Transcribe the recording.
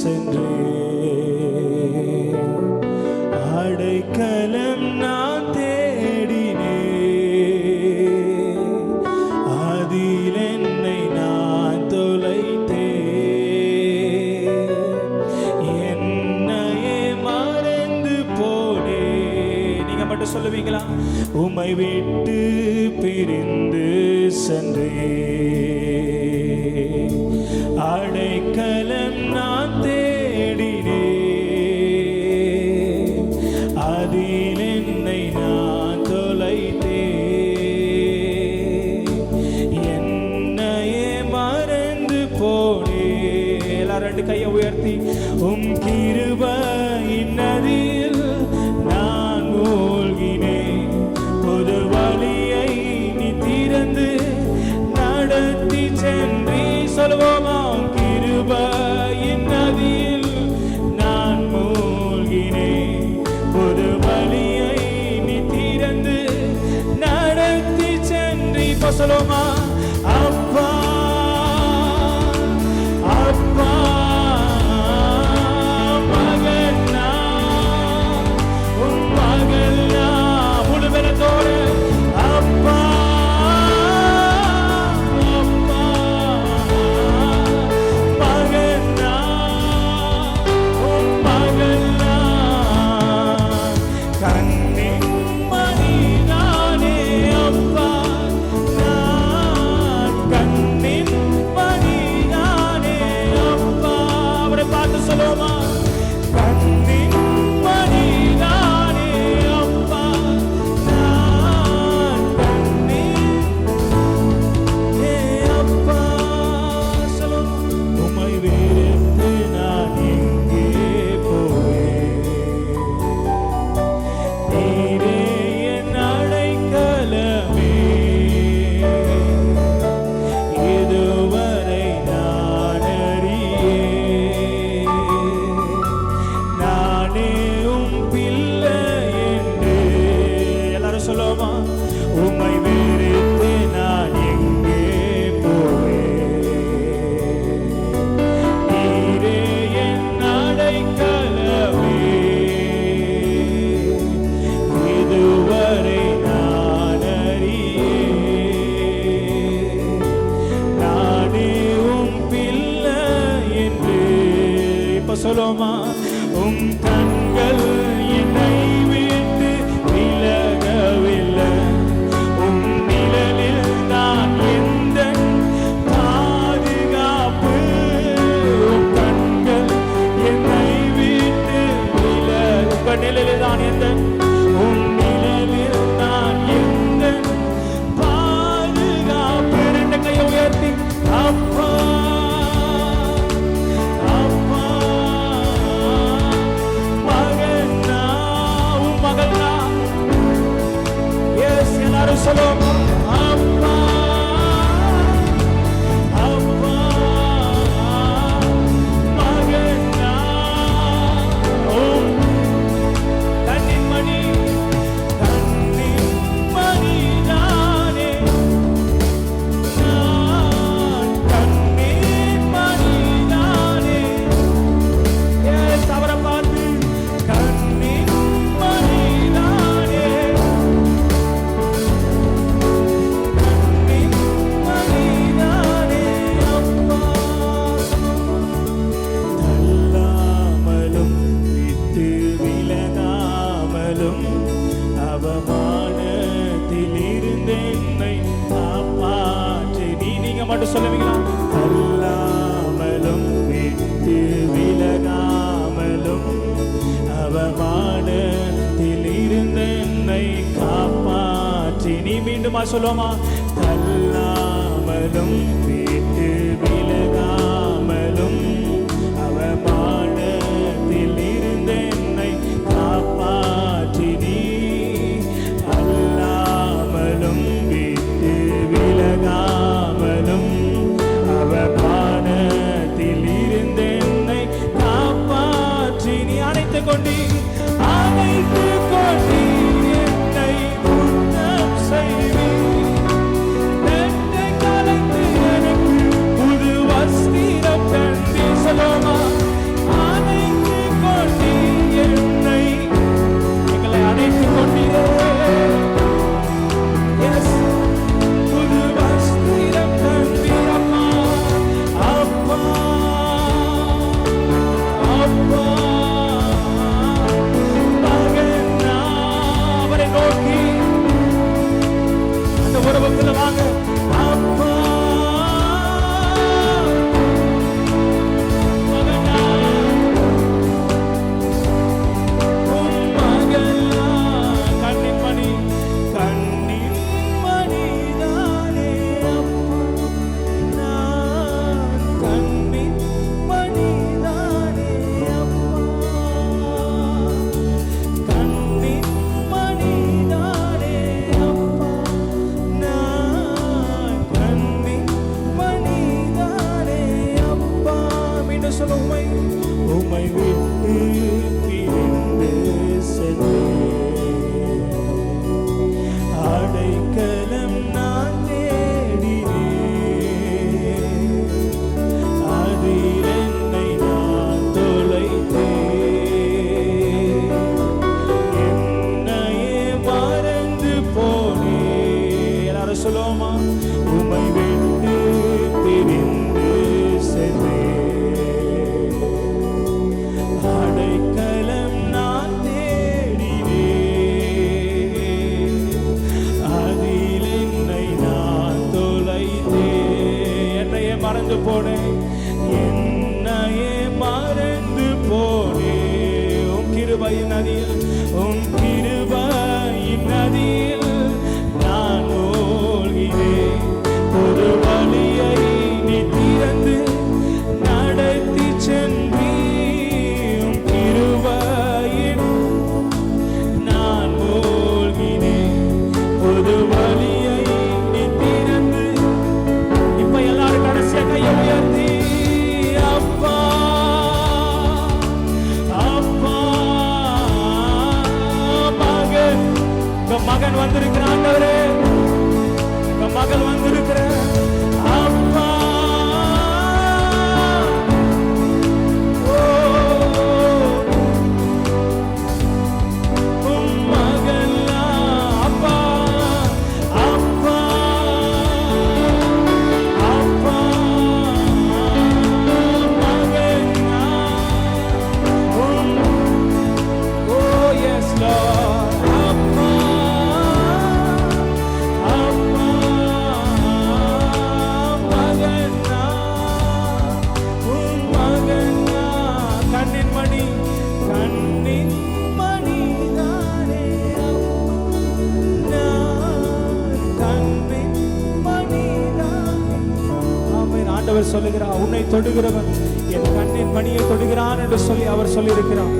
சென்றே அடைக்கலம் நான் தேடினே அதில் என்னை நான் தொலைத்தே என்னையே மறந்து போனே. நீங்க மட்டும் சொல்லுவீங்களா? உம்மை விட்டு பிரிந்து சென்றே அடைக்கலம் நான் தேடினே அதில் என்னை நான் தொலைத்தே என்னையே மறந்து போனே. எல்லாரும் ரெண்டு கையை உயர்த்தி உம் கிருபையின் நதியில் நான் மூழ்கினேன் புது வழியை நீ திறந்து நடத்தி சென்றி. சொல்வோமா? கிருபையின் நதியில் நான் மூழ்கினேன் புது வழியை நீ திறந்து நடத்தி சென்றி. இப்போ சொல்லுவோமா? அப்பா அப்பா மகனா உன் மகனா முழு பலத்தோடு அப்பா சொல்லுமா? உம் கண்கள் என்னை விட்டு விலகவில்லை உம் நிழலில் நான் எந்த பாதுகாப்பு. உம் கண்கள் என்னை விட்டு விலக நிழலில் தான் எந்த உம் நிழலில் நான் எந்த பாதுகாப்பு. ரெண்டு கையை உயர்த்தி அப்பா சொல்லுமா? அப்பா அப்பா மகனா கண்ணின் மணி நானே நான் கண்ணின் மணி நானே. அவரை பார்த்து கண்ணின் மணி நானே மட்டும் சொல்லுவீங்களா? அல்லாமலும் விட்டு விலகாமலும் அவமானத்தில் இருந்து என்னை காப்பாற்றி. நீ மீண்டுமா சொல்லுவோமா? அல்லாமலும் விட்டு விலகாமலும் அவமானத்தில் இருந்து என்னை காப்பாற்றி. நீ அல்லாமலும் விட்டு விலகாமலும் அவமானத்தில் இருந்து என்னை காப்பாற்றி. நீ அணைத்து கொண்டீ என்னை குத்தம் செய்வீர். கலைத்து உம்மை விட்டு பிரிந்து சென்றேன். அடைக்கலம் நான் தேடினேன், அதில் என்னை நான் தொலைத்தேன். என்னையே மறந்து போனேன். எல்லாரும் சொல்லுவோமா? உம்மை விட்டு பிரிந்து சென்றேன். அடைக்கலம் நான் தேடினேன், அதில் என்னை நான் தொலைத்தேன். என்னையே மறந்து போனேன், என்னையே மறந்து போனேன். உம் கிருபையின் நதியில், உம் கிருபையின் நதியில் நான் மூழ்கினேன். ஒரு வழியை நீ திறந்து நடத்தி சென்றீர். உம் கிருபையின் நான் மூழ்கினேன். ஒரு வழியை நீ திறந்து. இப்ப எல்லாரும் கடைசியா கையை உயர்த்தி அப்பா அப்பா மகன், உங்க மகன் வந்திருக்கிற ஆண்டவரே, உங்க மகள் வந்திருக்கிற அப்பா. ஓ, உம் மகள் அப்பா அப்பா அப்பா மகன் உம். Oh yes Lord, அப்பா அப்பா மகன் உம் மகன். கண்ணின் மணி, கண்ணின் மணி தானே நான், கண்ணின் மணி தானே. ஆமென். ஆண்டவர் சொல்லுகிறார், உன்னை தொடுகிறவன் என் கண்ணின் மணியை தொடுகிறான் என்று சொல்லி அவர் சொல்லியிருக்கிறார்.